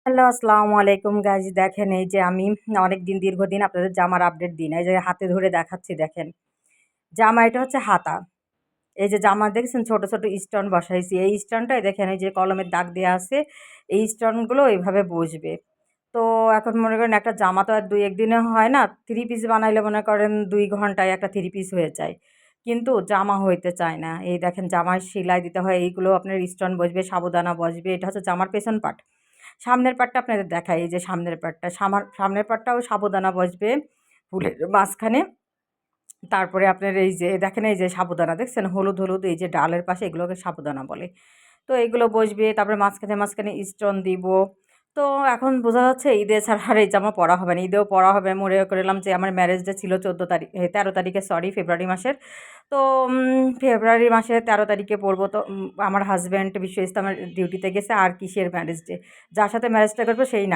Hello, আসসালামু আলাইকুম guys. দেখেন এই যে আমি অনেকদিন দীর্ঘদিন আপনাদের জামার আপডেট দিই না। এই যে হাতে ধরে দেখাচ্ছি দেখেন। জামা এটা হচ্ছে হাতা। এই যে জামা দেখছেন ছোট, ছোট স্টোন বসাইছি। এই স্টোনটাই দেখেন এই যে কলমের দাগ দেয়া আছে। এই স্টোনগুলো এইভাবে বসবে। তো এখন মনে করেন একটা জামা তো আর ২-১ দিনে হয় না। 3 পিস বানাইলে মনে করেন ২ ঘন্টায় একটা 3 পিস হয়ে যায়। কিন্তু জামা হইতে চায় না। এই দেখেন জামার সেলাই দিতে হয়। এইগুলো আপনার স্টোন বসবে, সাবুদানা বসবে। এটা হচ্ছে জামার পেছন পার্ট। সামনের পার্টটা আপনাদের দেখাই। এই যে সামনের পার্টটা। সামনের পার্টটাও সাবুদানা বসবে ফুলের মাঝখানে। তারপরে আপনার এই যে দেখেন এই যে সাবুদানা দেখছেন? হলুদ, হলুদ এই যে ডালের পাশে এগুলোকে সাবুদানা বলে। তো এগুলো বসবে। তারপরে মাঝখানে, মাঝখানে স্টোন দিব। তো এখন বোঝা যাচ্ছে ঈদে ছাড়া আর এই জামা পরা হবে না। ঈদেও পরা হবে মনে করলাম যে আমার ম্যারেজ ডে ছিল ১৪ তারিখে সরি ফেব্রুয়ারি মাসের। তো ফেব্রুয়ারি মাসের ১৩ তারিখে পরবো। তো আমার হাসব্যান্ড বিশ্ব ইস্তেমার ডিউটিতে গেছে আর কিসের ম্যারেজ ডে। যার সাথে ম্যারেজটা করবে সেই না